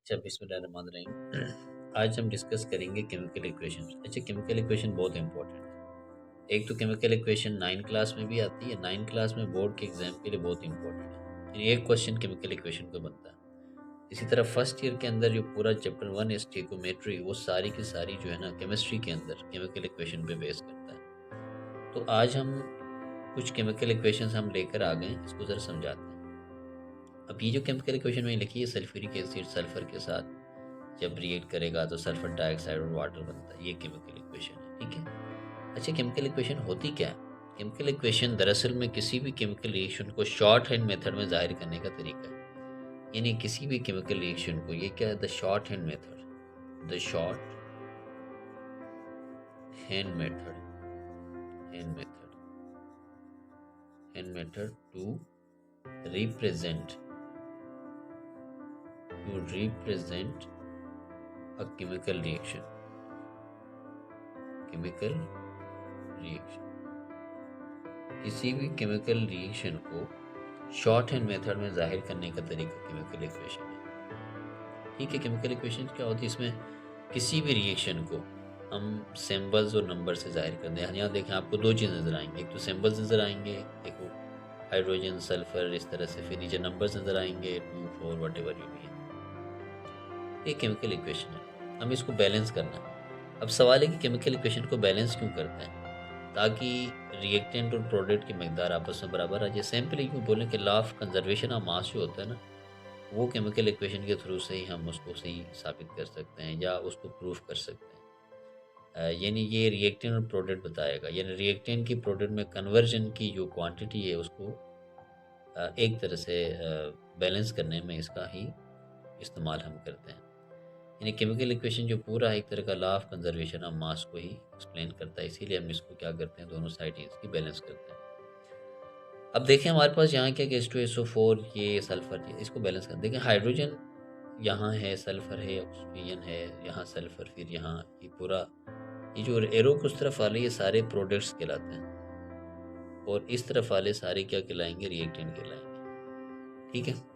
अच्छा, बिस्मिल्लाहिर्रहमानिर्रहीम। आज हम डिस्कस करेंगे केमिकल इक्वेशन। अच्छा, केमिकल इक्वेशन बहुत इंपॉर्टेंट है। एक तो केमिकल इक्वेशन 9 क्लास में भी आती है, 9 क्लास में बोर्ड के एग्जाम के लिए बहुत इंपॉर्टेंट है। यानी एक क्वेश्चन केमिकल इक्वेशन का बनता है। इसी तरह फर्स्ट ईयर के अंदर जो पूरा चैप्टर 1 है स्टेकोमेट्री, वो सारी की सारी जो है ना केमिस्ट्री के अंदर केमिकल इक्वेशन पे बेस करता है। तो आज हम कुछ केमिकल इक्वेशंस हम लेकर आ गए हैं, इसको ज़रा समझाते हैं। अब ये जो केमिकल इक्वेशन मैंने लिखी है, सल्फ्यूरिक एसिड सल्फर के साथ जब रिएक्ट करेगा तो सल्फर डाइऑक्साइड और वाटर बनता है, ये केमिकल इक्वेशन है। ठीक है। अच्छा, केमिकल इक्वेशन होती क्या है? केमिकल इक्वेशन दरअसल में किसी भी केमिकल रिएक्शन को शॉर्ट हैंड मेथड में जाहिर करने का तरीका है। यानी किसी भी केमिकल रिएक्शन को, ये क्या है, the shorthand method, the shorthand method, hand method, hand method represent to represent a chemical reaction, chemical reaction, किसी भी केमिकल रिएक्शन को शॉर्ट हैंड मेथड में जाहिर करने का तरीका केमिकल इक्वेशन है। ठीक है। केमिकल इक्वेशन क्या होती है? इसमें किसी भी रिएक्शन को हम सिंबल्स और नंबर से जाहिर करते हैं। यहाँ देखें, आपको दो चीज़ नज़र आएंगे, एक तो सिंबल्स नज़र आएंगे, देखो हाइड्रोजन सल्फर, इस तरह से, फिर नीचे नंबर्स नज़र आएंगे 2 4 वट एवर जो भी है। ये केमिकल इक्वेशन है, हमें इसको बैलेंस करना है। अब सवाल है कि केमिकल इक्वेशन को बैलेंस क्यों करते हैं? ताकि रिएक्टेंट और प्रोडक्ट की मकदार आपस में बराबर आ जाए। सिंपली यूँ बोलें कि law of conservation of mass जो होता है ना, वो केमिकल इक्वेशन के थ्रू से ही हम उसको सही साबित कर सकते हैं या उसको प्रूफ कर सकते हैं। यानी ये रिएक्टेंट और प्रोडक्ट बताएगा, यानी रिएक्टेंट की प्रोडक्ट में कन्वर्जन की जो क्वांटिटी है उसको एक तरह से बैलेंस करने में इसका ही इस्तेमाल हम करते हैं। यानी केमिकल इक्वेशन जो पूरा है एक तरह का law of conservation of mass को ही एक्सप्लेन करता है, इसीलिए हम इसको क्या करते हैं, दोनों साइड इसकी बैलेंस करते हैं। अब देखें हमारे पास यहाँ क्या H2SO4, ये सल्फर, ये इसको बैलेंस कर देखें। हाइड्रोजन यहाँ है, सल्फर है, ऑक्सीजन है, यहाँ सल्फर, फिर यहाँ ये पूरा, ये जो एरो कुछ तरफ वाले ये सारे प्रोडक्ट्स कहलाते हैं और इस तरफ वाले सारे क्या कहलाएंगे, रिएक्टेंट कहलाएंगे। ठीक है।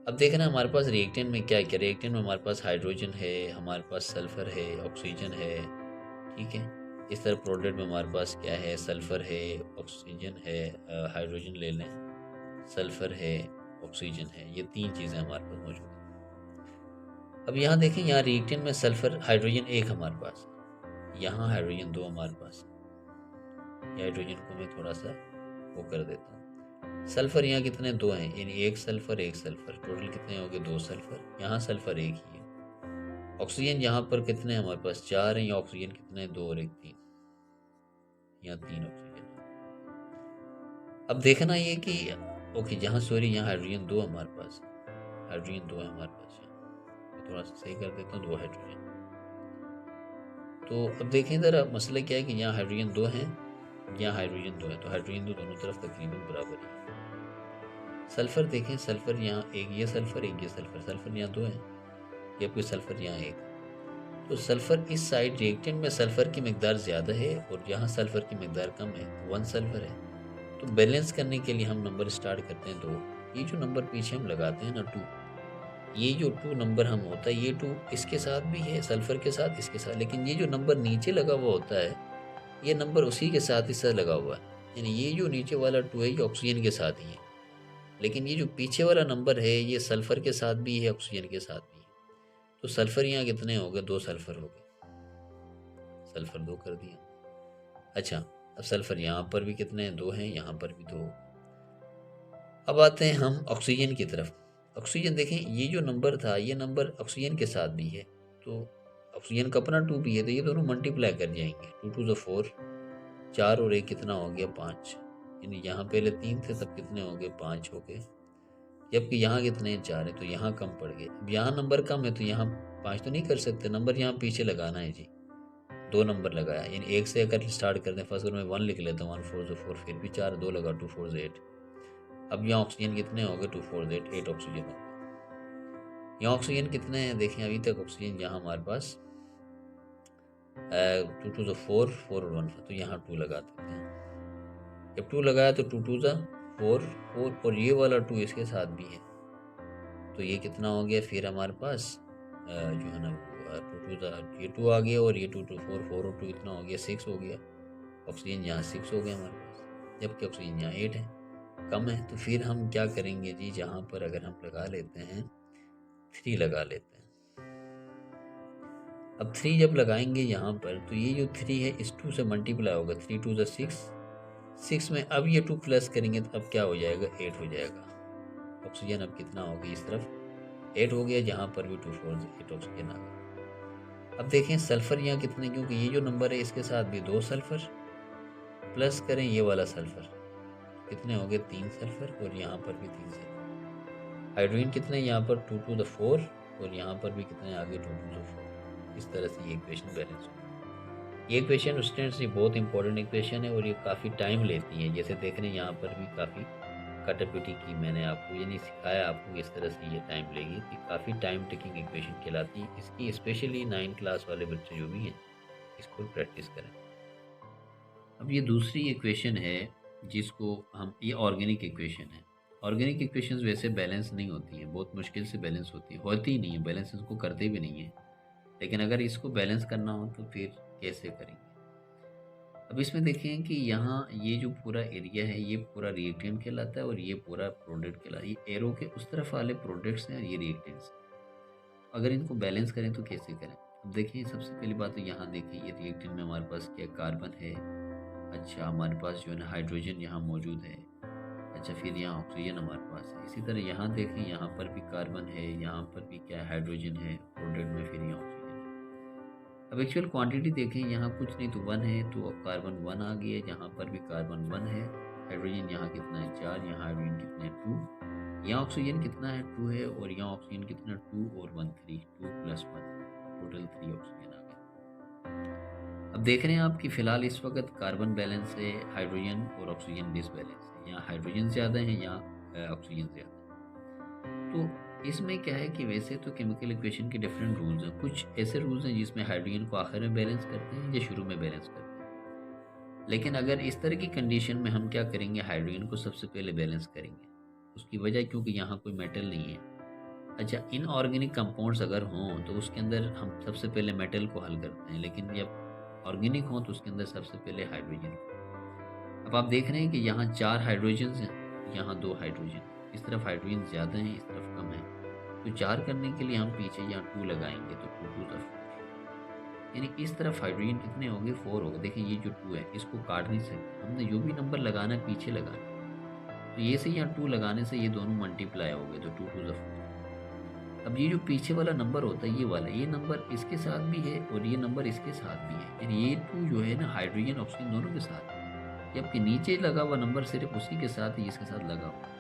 अब देखें ना हमारे पास रिएक्टेंट में क्या क्या, रिएक्टेंट में हमारे पास हाइड्रोजन है, हमारे पास सल्फर है, ऑक्सीजन है। ठीक है। इस तरह प्रोडक्ट में हमारे पास क्या है, सल्फर है, ऑक्सीजन है, हाइड्रोजन ले लें, सल्फर है, ऑक्सीजन है, ये तीन चीज़ें हमारे पास मौजूद हैं। अब यहाँ देखें, यहाँ रिएक्टेंट में सल्फर हाइड्रोजन एक हमारे पास है, यहाँ हाइड्रोजन दो हमारे पास है। ये हाइड्रोजन को मैं थोड़ा सा वो कर देता हूँ। सल्फर यहाँ कितने, दो हैं, यानी एक सल्फर एक सल्फर, टोटल कितने हो गए, दो सल्फर। यहाँ सल्फर एक ही है। ऑक्सीजन यहाँ पर कितने हमारे पास, चार हैं, या ऑक्सीजन कितने हैं, दो और एक तीन, यहाँ तीन ऑक्सीजन। अब देखना ये कि ओके, जहाँ सॉरी, यहाँ हाइड्रोजन दो हमारे पास, हाइड्रोजन दो है हमारे पास। यहाँ मैं थोड़ा सा सही कर देता हूँ, दो हाइड्रोजन। तो अब देखें ज़रा मसला क्या है कि यहाँ हाइड्रोजन दो हैं, यहाँ हाइड्रोजन दो है, तो हाइड्रोजन दो दोनों तरफ तकरीबन बराबर है। सल्फर देखें, सल्फर यहाँ एक, ये सल्फर एक, ये सल्फर, सल्फर यहाँ दो है, ये कोई सल्फर यहाँ एक। तो सल्फर इस साइड रिएक्टेंट में सल्फर की मकदार ज़्यादा है और यहाँ सल्फर की मकदार कम है, तो वन सल्फर है। तो बैलेंस करने के लिए हम नंबर स्टार्ट करते हैं दो। ये जो नंबर पीछे हम लगाते हैं ना, टू, ये जो टू नंबर हम होता है, ये टू इसके साथ भी है, सल्फर के साथ, इसके साथ, लेकिन ये जो नंबर नीचे लगा हुआ होता है, ये नंबर उसी के साथ इससे लगा हुआ है। यानी ये जो नीचे वाला टू है ये ऑक्सीजन के साथ ही है, लेकिन ये जो पीछे वाला नंबर है ये सल्फर के साथ भी है, ऑक्सीजन के साथ भी है। तो सल्फर यहाँ कितने हो गए, दो सल्फर हो गए, सल्फर दो कर दिया। अच्छा, अब सल्फर यहाँ पर भी कितने हैं, दो हैं, यहाँ पर भी दो। अब आते हैं हम ऑक्सीजन की तरफ। ऑक्सीजन देखें, ये जो नंबर था ये नंबर ऑक्सीजन के साथ भी है, तो ऑक्सीजन का अपना टू भी है, तो ये दोनों मल्टीप्लाई कर जाएंगे, टू टू ज़ फोर, चार और एक कितना हो गया, पाँच। यानी यहाँ पहले तीन थे, तब कितने हो गए, पाँच हो गए। जबकि यहाँ कितने हैं, चार है, तो यहाँ कम पड़ गए। अब यहाँ नंबर कम है तो यहाँ पाँच तो नहीं कर सकते, नंबर यहाँ पीछे लगाना है जी। दो नंबर लगाया, यानी एक से अगर स्टार्ट करते हैं, फर्स्ट में वन लिख लेता हूँ, वन फोर ज़ फोर, फिर भी चार, दो लगा, टू फोर ज़ एट। अब यहाँ ऑक्सीजन कितने हो गए, टू फोर ज़ एट, एट ऑक्सीजन हो गए। यहाँ ऑक्सीजन कितने हैं, देखें अभी तक ऑक्सीजन यहाँ हमारे पास टू टू ज़ फोर, फोर और वन, तो यहाँ टू लगा देते हैं। जब टू लगाया तो टू टू ज़ फोर, फोर, और ये वाला टू इसके साथ भी है, तो ये कितना हो गया फिर हमारे पास जो है ना ये 2 आ गया और ये 2 2 4 4 और 2 इतना हो गया 6 हो गया। ऑक्सीजन यहाँ 6 हो गया हमारे पास, जबकि ऑक्सीजन यहाँ 8 है, कम है। तो फिर हम क्या करेंगे जी, जहाँ पर अगर हम लगा लेते हैं 3 लगा लेते हैं। अब 3 जब लगाएंगे यहाँ पर तो ये जो 3 है इस 2 से मल्टीप्लाई होगा, 3 2 6, 6 में अब ये 2 प्लस करेंगे तो अब क्या हो जाएगा 8 हो जाएगा। ऑक्सीजन अब कितना हो गया इस तरफ 8 हो गया, जहाँ पर भी 2 4 8 ऑक्सीजन आ गया। अब देखें सल्फर यहाँ कितने, क्योंकि ये जो नंबर है इसके साथ भी 2 सल्फर प्लस करें ये वाला सल्फर, कितने हो गए 3 सल्फर और यहाँ पर भी 3 सल्फर। हाइड्रोजन कितने यहाँ पर 2 to the 4 और यहाँ पर भी कितने आगे 2 to the 4। इस तरह से ये इक्वेशन बैलेंस हो। ये इक्वेशन स्टूडेंट्स ये बहुत इंपॉर्टेंट इक्वेशन है और ये काफ़ी टाइम लेती है। जैसे देख रहे हैं यहाँ पर भी काफ़ी कटापिटी की मैंने आपको, ये नहीं सिखाया आपको किस तरह से ये टाइम लेगी, कि काफ़ी टाइम टेकिंग इक्वेशन कहलाती है। इसकी स्पेशली 9th क्लास वाले बच्चे जो भी हैं इसको प्रैक्टिस करें। अब ये दूसरी इक्वेशन है जिसको हम, ये ऑर्गेनिक इक्वेशन है। ऑर्गेनिक इक्वेशंस वैसे बैलेंस नहीं होती हैं, बहुत मुश्किल से बैलेंस होती है, होती ही नहीं है बैलेंस, इसको करते भी नहीं है। लेकिन अगर इसको बैलेंस करना हो तो फिर कैसे करेंगे। अब इसमें देखें कि यहाँ ये जो पूरा एरिया है ये पूरा रिएक्टेंट कहलाता है और ये पूरा प्रोडक्ट कहलाता है। ये एरो के उस तरफ वाले प्रोडक्ट्स हैं और ये रिएक्टेंट्स हैं। अगर इनको बैलेंस करें तो कैसे करें। अब देखिए सबसे पहली बात तो यहाँ देखिए ये रिएक्टेंट में हमारे पास क्या कार्बन है, अच्छा हमारे पास जो है ना हाइड्रोजन यहाँ मौजूद है, अच्छा फिर यहाँ ऑक्सीजन हमारे पास है। इसी तरह यहाँ देखें यहाँ पर भी कार्बन है, यहाँ पर भी क्या है हाइड्रोजन है प्रोडक्ट में, फिर यहाँ ऑक्सीजन है। अब एक्चुअल क्वांटिटी देखें यहाँ कुछ नहीं तो 1 है, तो कार्बन 1 आ गया, यहाँ पर भी कार्बन 1 है, हाइड्रोजन यहाँ कितना है 4, यहाँ हाइड्रोजन कितना है 2, यहाँ ऑक्सीजन कितना है 2 है और यहाँ ऑक्सीजन कितना 2 और 1 3, 2 + 1 टोटल 3 ऑक्सीजन आ गया। अब देख रहे हैं आप कि फ़िलहाल इस वक्त कार्बन बैलेंस है, हाइड्रोजन और ऑक्सीजन डिसबैलेंस है, यहाँ हाइड्रोजन ज़्यादा है, यहाँ ऑक्सीजन ज़्यादा है। तो इसमें क्या है कि वैसे तो केमिकल इक्वेशन के डिफरेंट रूल्स हैं। कुछ ऐसे रूल्स हैं जिसमें हाइड्रोजन को आखिर में बैलेंस करते हैं या शुरू में बैलेंस करते हैं। लेकिन अगर इस तरह की कंडीशन में हम क्या करेंगे, हाइड्रोजन को सबसे पहले बैलेंस करेंगे। उसकी वजह क्योंकि यहाँ कोई मेटल नहीं है। अच्छा इनऑर्गेनिक कंपाउंड्स अगर हों तो उसके अंदर हम सबसे पहले मेटल को हल करते हैं, लेकिन जब ऑर्गेनिक हो तो उसके अंदर सबसे पहले हाइड्रोजन। अब आप देख रहे हैं कि यहाँ 4 हाइड्रोजन हैं, यहाँ 2 हाइड्रोजन, इस तरफ हाइड्रोजन ज़्यादा है, इस तरफ कम है। तो 4 करने के लिए हम पीछे यहाँ 2 लगाएंगे तो 2 2 4, यानी इस तरफ हाइड्रोजन कितने होंगे 4 होगा। देखिए ये जो 2 है इसको काट नहीं सकते, हमने जो भी नंबर लगाना है पीछे लगाना। तो ये से यहाँ 2 लगाने से ये दोनों मल्टीप्लाई हो गए तो 2 2 4। अब ये जो पीछे वाला नंबर होता है ये वाला, ये नंबर इसके साथ भी है और ये नंबर इसके साथ भी है, यानी ये 2 जो है ना हाइड्रोजन ऑक्सीजन दोनों के साथ है, जबकि नीचे लगा हुआ नंबर सिर्फ उसी के साथ ही इसके साथ लगा हुआ।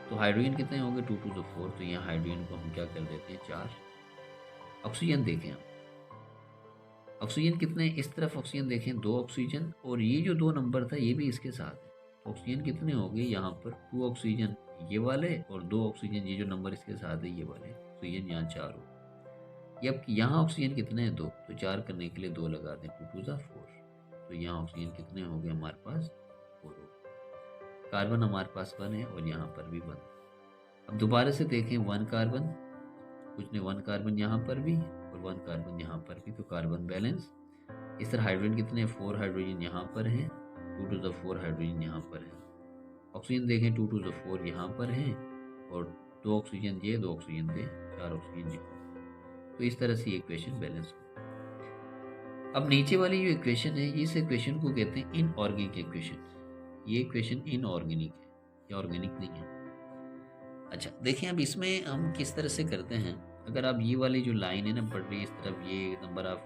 तो हाइड्रोजन कितने होंगे 2 2 4, तो यहाँ हाइड्रोजन को हम क्या कर देते हैं 4। ऑक्सीजन देखें हम, ऑक्सीजन कितने, इस तरफ ऑक्सीजन देखें 2 ऑक्सीजन और ये जो 2 नंबर था ये भी इसके साथ है। तो ऑक्सीजन कितने हो गए यहाँ पर 2 ऑक्सीजन ये वाले और 2 ऑक्सीजन ये जो नंबर इसके साथ है ये वाले, ऑक्सीजन यहाँ 4 हो। अब यहाँ ऑक्सीजन कितने हैं 2, तो 4 करने के लिए 2 लगा दें 2 2 4, तो यहाँ ऑक्सीजन कितने हो गए हमारे पास 4 हो। कार्बन हमारे पास 1 है और यहाँ पर भी 1। अब दोबारा से देखें 1 कार्बन, कुछ नहीं 1 कार्बन यहाँ पर भी और 1 कार्बन यहाँ पर भी, तो कार्बन बैलेंस। इस तरह हाइड्रोजन कितने 4 हाइड्रोजन यहाँ पर हैं, 2 2 4 हाइड्रोजन यहाँ पर है। ऑक्सीजन देखें 2 2 4 यहाँ पर हैं और 2 ऑक्सीजन ये 2 ऑक्सीजन दे 4 ऑक्सीजन जी। तो इस तरह से ये इक्वेशन बैलेंस हो। अब नीचे वाली जो इक्वेशन है इस इक्वेशन को कहते हैं इनऑर्गेनिक इक्वेशन। ये इक्वेशन इनऑर्गेनिक है, ये ऑर्गेनिक नहीं है। अच्छा देखिए अब इसमें हम किस तरह से करते हैं। अगर आप ये वाली जो लाइन है ना पढ़ रही है इस तरफ, ये number of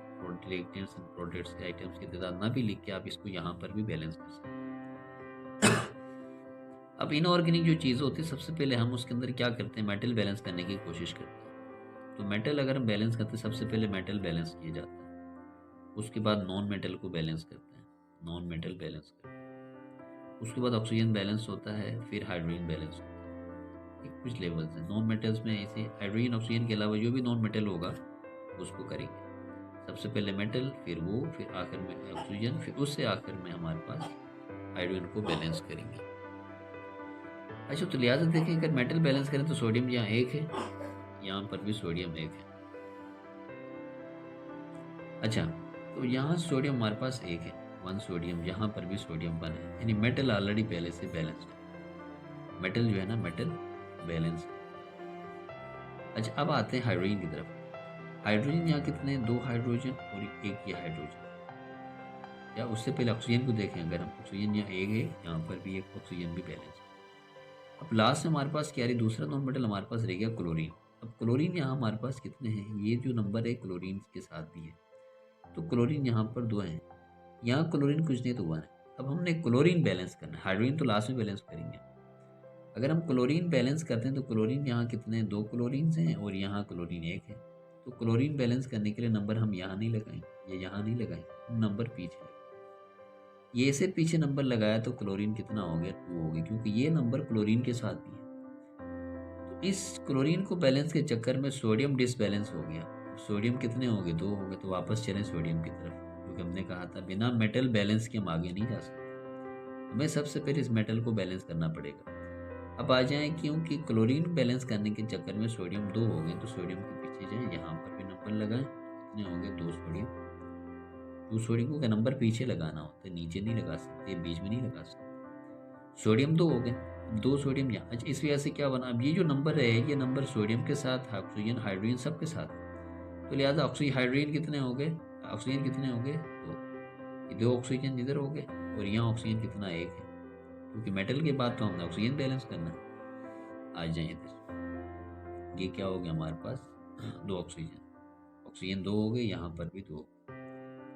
reactants and products के आइटम्स की तादाद ना भी लिख के आप इसको यहाँ पर भी बैलेंस कर सकते हैं। अब इनऑर्गेनिक जो चीज़ होती है सबसे पहले हम उसके अंदर क्या करते हैं, मेटल बैलेंस करने की कोशिश करते हैं। तो मेटल अगर हम बैलेंस करते हैं सबसे पहले मेटल बैलेंस किया जाता है, उसके बाद नॉन मेटल को बैलेंस करते हैं, नॉन मेटल बैलेंस करते हैं, उसके बाद ऑक्सीजन बैलेंस होता है, फिर हाइड्रोजन बैलेंस होता है। कुछ लेवल्स हैं नॉन मेटल्स में, ऐसे हाइड्रोजन ऑक्सीजन के अलावा जो भी नॉन मेटल होगा उसको करेंगे। सबसे पहले मेटल, फिर वो, फिर आखिर में ऑक्सीजन, फिर उससे आखिर में हमारे पास हाइड्रोजन को बैलेंस करेंगे। अच्छा, तो लिहाजा देखें अगर मेटल बैलेंस करें तो सोडियम यहाँ एक है, यहाँ पर भी सोडियम एक है। अच्छा, तो यहाँ सोडियम हमारे पास एक है, 1 सोडियम, यहाँ पर भी सोडियम 1 है, यानी मेटल ऑलरेडी पहले से बैलेंस्ड है। मेटल जो है ना, मेटल बैलेंस। अच्छा, अब आते हैं हाइड्रोजन की तरफ। हाइड्रोजन यहाँ कितने हैं? 2 हाइड्रोजन और एक ये हाइड्रोजन। या उससे पहले ऑक्सीजन को देखें, अगर हम ऑक्सीजन यहाँ एक है, यहाँ पर भी एक ऑक्सीजन भी बैलेंस है। अब लास्ट में हमारे पास क्या रही? दूसरा नॉन मेटल हमारे पास रह गया क्लोरीन। अब क्लोरीन यहाँ हमारे पास कितने हैं? ये जो नंबर है क्लोरीन के साथ भी है, तो क्लोरीन यहाँ पर 2 हैं, यहाँ क्लोरीन कुछ नहीं तो 1 है। अब हमने क्लोरीन बैलेंस करना है, हाइड्रोजन तो लास्ट में बैलेंस करेंगे। अगर हम क्लोरीन बैलेंस करते हैं तो क्लोरीन यहाँ कितने हैं? 2 क्लोरीन हैं और यहाँ क्लोरीन एक है। तो क्लोरीन बैलेंस करने के लिए नंबर हम यहाँ नहीं लगाएंगे, ये यहाँ नहीं लगाएंगे, नंबर पीछे लगाएंगे। ये से पीछे नंबर लगाया तो क्लोरीन कितना हो गया? 2 हो गया, क्योंकि ये नंबर क्लोरीन के साथ भी है। तो इस क्लोरीन को बैलेंस के चक्कर में सोडियम डिसबैलेंस हो गया। सोडियम कितने हो गए? 2 हो गए। तो वापस चलें सोडियम की तरफ, क्योंकि हमने कहा था बिना मेटल बैलेंस के हम आगे नहीं जा सकते, हमें सबसे पहले इस मेटल को बैलेंस करना पड़ेगा। अब आ जाए, क्योंकि क्लोरीन बैलेंस करने के चक्कर में सोडियम 2 हो गए, तो सोडियम के पीछे जाए, यहाँ पर भी नंबर लगाएं, कितने होंगे? 2 सोडियम। 2 सोडियम का नंबर पीछे लगाना होता है, नीचे नहीं लगा सकते, बीच में नहीं लगा सकते। सोडियम 2 हो गए, 2 सोडियम यहाँ। अच्छा, इस वजह से क्या बना? अब ये जो नंबर है, ये नंबर सोडियम के साथ ऑक्सीजन हाइड्रोजन सब के साथ, तो लिहाजा ऑक्सीजन हाइड्रोजन कितने हो गए? ऑक्सीजन कितने हो गए? 2। 2 ऑक्सीजन इधर हो गए और यहाँ ऑक्सीजन कितना? 1 है, क्योंकि मेटल के बाद तो हमने ऑक्सीजन बैलेंस करना है। आ जाए इधर, ये क्या हो गया हमारे पास? 2 ऑक्सीजन, ऑक्सीजन 2 हो गए, यहाँ पर भी 2।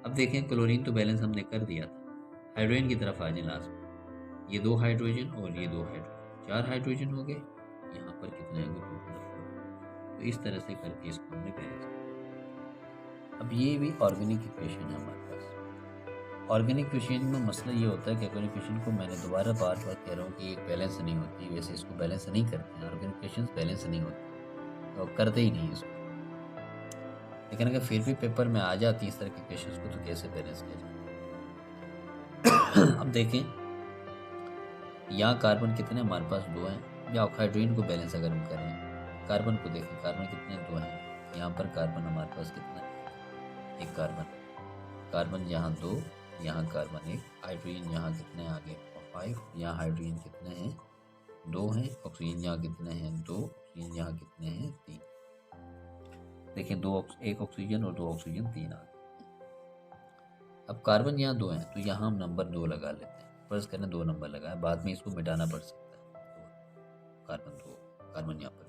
अब देखें, क्लोरीन तो बैलेंस हमने कर दिया था। हाइड्रोजन की तरफ आ जाए लास्ट में, ये 2 हाइड्रोजन और ये 2 हाइड्रोजन, 4 हाइड्रोजन हो गए, यहाँ पर कितने होंगे? 2 4। तो इस तरह से करके इसको हमने बैलेंस किया। अब ये भी ऑर्गेनिक इक्वेशन है हमारे पास। ऑर्गेनिक इक्वेशन में मसला ये होता है कि ऑर्गेनिक इक्वेशन को मैंने दोबारा बार बार कह रहा हूँ कि एक बैलेंस नहीं होती, वैसे इसको बैलेंस नहीं करते हैं, ऑर्गेनिक इक्वेशन बैलेंस नहीं होती, तो करते ही नहीं इसको। लेकिन अगर फिर भी पेपर में आ जाती इस तरह के क्वेश्चंस को, तो कैसे बैलेंस किया जाए? अब देखें, यहाँ कार्बन कितने हमारे पास? 2 हैं। या हाइड्रोजन को बैलेंस अगर हम करें, कार्बन को देखें, कार्बन कितने? 2 हैं। यहाँ पर कार्बन हमारे पास कितना है? 1 कार्बन। कार्बन यहाँ 2, यहाँ कार्बन 1। हाइड्रोजन यहाँ कितने? आगे 5। यहाँ हाइड्रोजन कितने हैं? 2 हैं। ऑक्सीजन यहाँ कितने हैं? 2। ऑक्सीजन यहाँ कितने हैं? 3। देखिए, 1 ऑक्सीजन और 2 ऑक्सीजन 3 आ गए। अब कार्बन यहाँ 2 हैं, तो यहाँ हम नंबर 2 लगा लेते हैं। फर्ज करें 2 नंबर लगाए, बाद में इसको मिटाना पड़ सकता है। तो कार्बन 2, कार्बन यहाँ पर।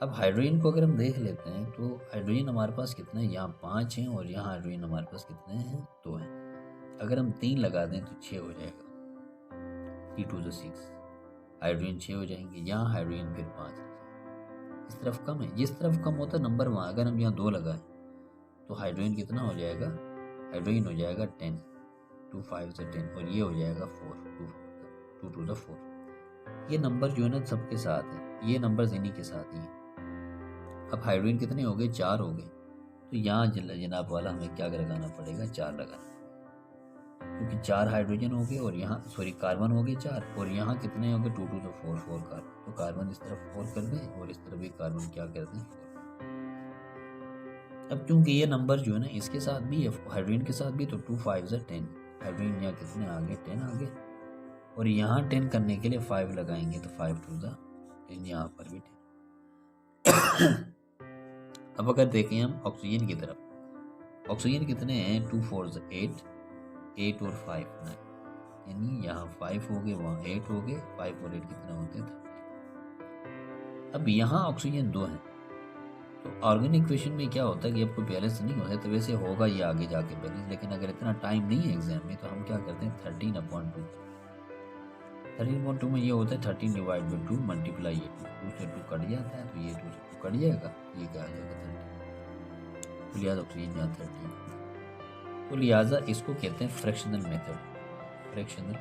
अब हाइड्रोजन को अगर हम देख लेते हैं, तो हाइड्रोजन हमारे पास कितने हैं? यहाँ 5 हैं और यहाँ हाइड्रोजन हमारे पास कितने हैं? 2 हैं। अगर हम 3 लगा दें तो 6 हो जाएगा, 3 2 6। हाइड्रोजन 6 हो जाएंगे, यहाँ हाइड्रोजन फिर 5। इस तरफ कम है, जिस तरफ कम होता है नंबर वहाँ। अगर हम यहाँ 2 लगाएं तो हाइड्रोजन कितना हो जाएगा? हाइड्रोजन हो जाएगा 10, 2 5 से 10, और ये हो जाएगा 4, 2 2 4। ये नंबर जो है ना सबके साथ है, ये नंबर इन्हीं के साथ ही है। अब हाइड्रोजन कितने हो गए? 4 हो गए, तो यहाँ जनाब वाला हमें क्या लगाना पड़ेगा? 4 लगाना, क्योंकि 4 हाइड्रोजन हो गए और यहाँ कार्बन हो गए 4, और यहाँ कितने हो गए? 2 2 4 4 कार्बन। तो कार्बन इस तरफ 4 कर दें और इस तरफ भी कार्बन क्या कर दें? 4। अब क्योंकि ये नंबर जो है ना इसके साथ भी है, हाइड्रोजन के साथ भी, तो 2 5 से 10। हाइड्रोजन यहाँ कितने आ गए? 10 आ गए, और यहाँ 10 करने के लिए 5 लगाएंगे, तो 5 2 10, यहाँ पर भी 10। अब अगर देखें हम ऑक्सीजन की तरफ, ऑक्सीजन कितने हैं? 2 4 से 8, 8 और 5 9, यानी यहाँ 5 हो गए, वहाँ 8 हो गए, 5 और 8 कितने होते हैं? 30। अब यहाँ ऑक्सीजन 2 हैं, तो ऑर्गेनिक इक्वेशन में क्या होता है कि आपको बैलेंस नहीं होता, तो वैसे होगा ये आगे जाके बैलेंस, लेकिन अगर इतना टाइम नहीं है एग्जाम में, तो हम क्या करते हैं? 13/2। 13/2 में ये होता है 13 डिवाइड बाई 2 मल्टीप्लाई ये 2 से 2 कट जाता है, तो ये 2 से 2 कट जाएगा, ये क्या आ जाएगा? 30। तो लिहाजा ऑक्सीजन यहाँ 30। तो लिहाजा इसको कहते हैं फ्रैक्शनल मेथड। फ्रैक्शनल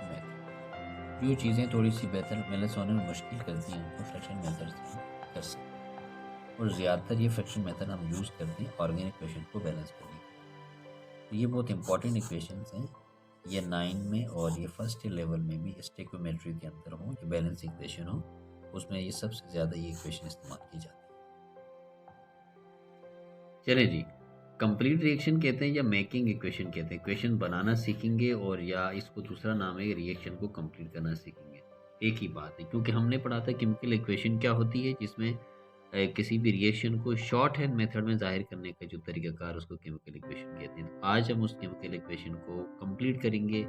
मेथड, जो चीज़ें थोड़ी सी बेहतर बैलेंस होने में मुश्किल करती हैं, उनको फ्रैक्शनल मेथड से कर सकते हैं, और ज़्यादातर ये फ्रैक्शन मेथड हम यूज़ करते हैं ऑर्गेनिक इक्वेशन को बैलेंस करने के लिए। तो ये बहुत इंपॉर्टेंट इक्वेशंस हैं, ये 9 में और ये फर्स्ट लेवल में भी स्टेक्योमेट्री के अंदर हो, ये बैलेंस इक्वेशन हो, उसमें ये सबसे ज़्यादा ये इक्वेशन इस्तेमाल की जाती है। चले जी, कंप्लीट रिएक्शन कहते हैं या मेकिंग इक्वेशन कहते हैं। इक्वेशन बनाना सीखेंगे और या इसको दूसरा नाम है रिएक्शन को कंप्लीट करना सीखेंगे, एक ही बात है। क्योंकि हमने पढ़ा था केमिकल इक्वेशन क्या होती है, जिसमें किसी भी रिएक्शन को शॉर्ट हैंड मेथड में जाहिर करने का जो तरीकाकार उसको केमिकल इक्वेशन कहते हैं। आज हम उस केमिकल इक्वेशन को कंप्लीट करेंगे,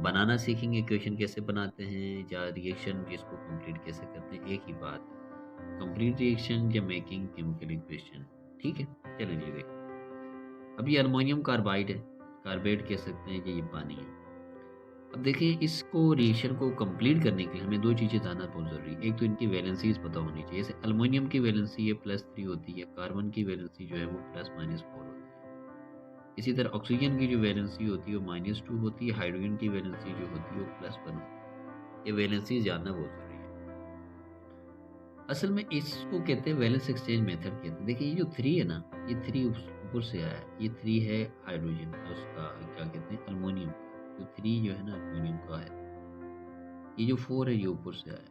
बनाना सीखेंगे, इक्वेशन कैसे बनाते हैं या रिएक्शन जिसको कंप्लीट कैसे करते हैं, एक ही बात है, कंप्लीट रिएक्शन या मेकिंग केमिकल इक्वेशन। ठीक है, चलिए देखिए, अब ये अल्मोनियम कार्बाइड है, कार्बेट कह सकते हैं कि ये पानी है। अब देखिए, इसको रिएक्शन को कंप्लीट करने के लिए हमें दो चीज़ें जानना बहुत ज़रूरी है। एक तो इनकी वैलेंसीज पता होनी चाहिए, जैसे अल्मोनियम की वैलेंसी है +3 होती है, कार्बन की वैलेंसी जो है वो +-4 होती है। इसी तरह ऑक्सीजन की जो वैलेंसी होती है वो -2 होती है, हाइड्रोजन की वैलेंसी जो होती है वो +1 होती है। ये वैलेंसीज जानना बहुत ज़रूरी है। असल में इसको कहते हैं वैलेंस एक्सचेंज मेथड कहते हैं। देखिए, ये जो 3 है ना, ये 3 ऊपर से आया है, ये 3 है हाइड्रोजन उसका, क्या कहते हैं, अल्मोनियम। जो 3 जो है ना अल्मोनियम का है, ये जो 4 है ये ऊपर से आया।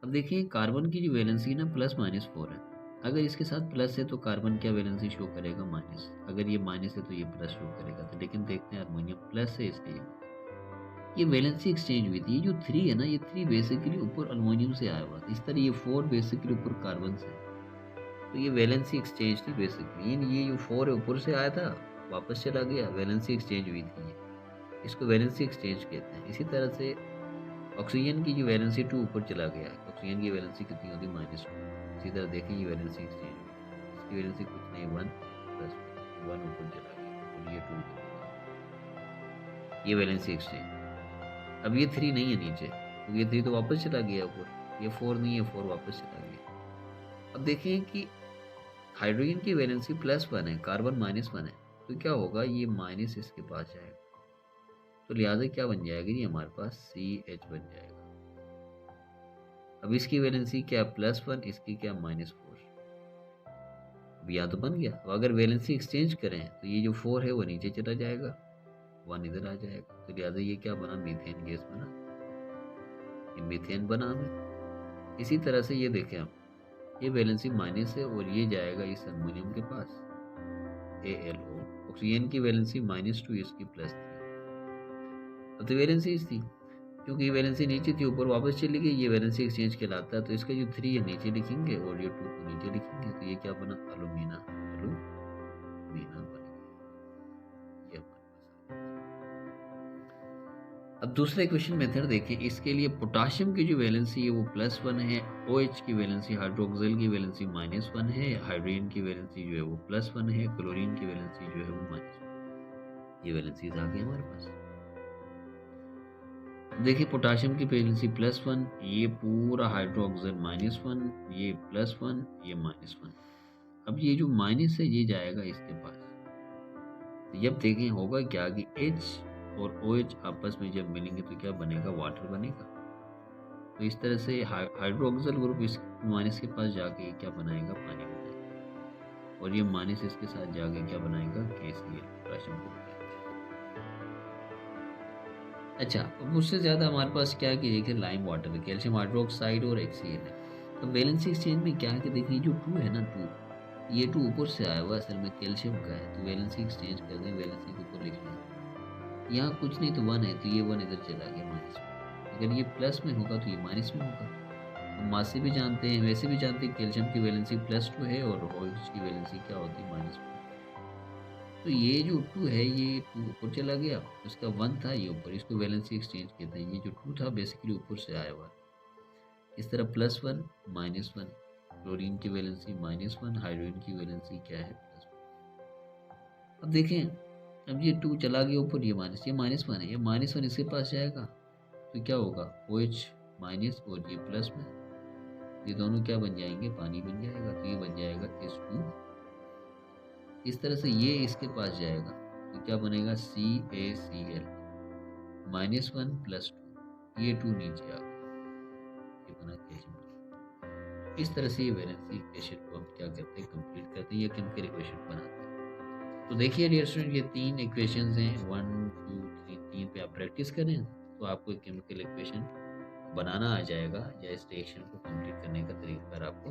अब देखिए, कार्बन की जो वैलेंसी ना +-4 है। अगर इसके साथ प्लस है तो कार्बन क्या वैलेंसी शो करेगा, माइनस। अगर ये माइनस है तो ये प्लस शो करेगा। तो लेकिन देखते हैं, अल्मोनियम प्लस है इसलिए ये वैलेंसी एक्सचेंज हुई थी। ये जो 3 है ना, ये 3 बेसिकली ऊपर अल्मोनियम से आया हुआ था। इस तरह ये 4 बेसिकली ऊपर कार्बन से। तो ये वैलेंसी एक्सचेंज थी बेसिकली। ये जो 4 है ऊपर से आया था, वापस चला गया, वैलेंसी एक्सचेंज हुई थी ये। इसको वैलेंसी एक्सचेंज कहते हैं। इसी तरह से ऑक्सीजन की जो वैलेंसी 2 ऊपर चला गया है, ऑक्सीजन की वैलेंसी कितनी होती है, -2। इसी तरह देखें, ये वैलेंसी एक्सचेंज हुई, इसकी वैलेंसी कुछ नहीं, 1 + 1 ऊपर चला गया और ये 2 ऊपर चला गया। ये वैलेंसी एक्सचेंज। अब ये 3 नहीं है नीचे, तो ये 3 तो वापस चला गया ऊपर। ये 4 नहीं है, 4 वापस चला गया। अब देखिए कि हाइड्रोजन की वैलेंसी +1 है, कार्बन -1 है, तो क्या होगा, ये माइनस इसके पास जाएगा, तो लिहाजा क्या बन जाएगा, ये हमारे पास CH बन जाएगा। अब इसकी वैलेंसी क्या, +1, इसकी क्या, -4। अब यहाँ तो बन गया। अब अगर वैलेंसी एक्सचेंज करें तो ये जो 4 है वो नीचे चला जाएगा, 1 इधर आ जाएगा, तो लिहाजा ये क्या बना, मीथेन गैस बना, ये मीथेन बना हमें। इसी तरह से ये देखें आप, ये वैलेंसी माइनस है और ये जाएगा इस अल्मोनियम के पास, ALO। ऑक्सीजन की वैलेंसी -2, इसकी +3। अब तो वैलेंसी थी, क्योंकि वैलेंसी नीचे थी, ऊपर वापस चली गई, ये वैलेंसी एक्सचेंज कहलाता है। तो इसका जो 3 है नीचे लिखेंगे और ये 2 को नीचे लिखेंगे, तो ये क्या बना, एलुमिना, एलुमिना बन गया। ये हमारे पास। अब दूसरा इक्वेशन मेथड देखें। इसके लिए पोटाशियम की जो वैलेंसी है वो +1 है, OH की वैलेंसी, हाइड्रोक्सिल की वैलेंसी -1 है, हाइड्रोजन की वैलेंसी जो है वो +1 है, क्लोरीन की वैलेंसी जो है वो -1। ये वैलेंसीज आ गई हमारे पास। देखिए, पोटाशियम की वैलेंसी +1, ये पूरा हाइड्रोक्सिल -1, ये +1, ये -1। अब ये जो माइनस है ये जाएगा इसके पास। तो जब देखें होगा क्या कि H और OH आपस में जब मिलेंगे तो क्या बनेगा, वाटर बनेगा। तो इस तरह से हाइड्रोक्सिल ग्रुप इस माइनस के पास जाके क्या बनाएगा, पानी बनाएगा, और ये माइनस इसके साथ जाके क्या बनाएगा, KCl, पोटाशियम ग्रुप। अच्छा, अब उससे ज़्यादा हमारे पास क्या है कि देखिए, लाइम वाटर है, कैल्शियम हाइड्रोक्साइड और HCl है। तो वैलेंसी एक्सचेंज में क्या है कि देखिए, जो 2 है ना, 2, ये 2 ऊपर से आया हुआ असल में कैल्शियम का है, तो वैलेंसी एक्सचेंज कर दें, वैलेंसी के ऊपर लिख लें। यहाँ कुछ नहीं तो 1 है, तो ये 1 इधर चला गया माइनस में। अगर ये प्लस में होगा तो ये माइनस में होगा। हम मास से भी जानते हैं, वैसे भी जानते हैं, कैल्शियम की वैलेंसी +2 है और OH की वैलेंसी क्या होती है, -1। तो ये जो 2 है ये 2 ऊपर चला गया, उसका 1 था ये ऊपर, इसको वैलेंसी एक्सचेंज कहते हैं। ये जो 2 था बेसिकली ऊपर से आया हुआ। इस तरह +1 -1, क्लोरीन की वैलेंसी -1, हाइड्रोजन की वैलेंसी क्या है, +1। अब देखें, अब ये 2 चला गया ऊपर, ये -1 है, ये -1 इसके पास जाएगा, तो क्या होगा, OH माइनस और ये प्लस में, ये दोनों क्या बन जाएंगे, पानी बन जाएगा, तो ये बन जाएगा H2। इस तरह से ये इसके पास जाएगा, तो क्या बनेगा, CaCl, -1 + 2, ये 2 नीचे आ गया, ये बना कैल्शियम। इस तरह से ये वैलेंसी इक्वेशन को हम क्या करते हैं, कंप्लीट करते हैं, या केमिकल इक्वेशन बनाते हैं। तो देखिए डियर स्टूडेंट, ये 3 इक्वेशंस हैं, 1 2 3 पे आप प्रैक्टिस करें तो आपको एक केमिकल इक्वेशन बनाना आ जाएगा या इस रिएक्शन को कंप्लीट करने का तरीका आपको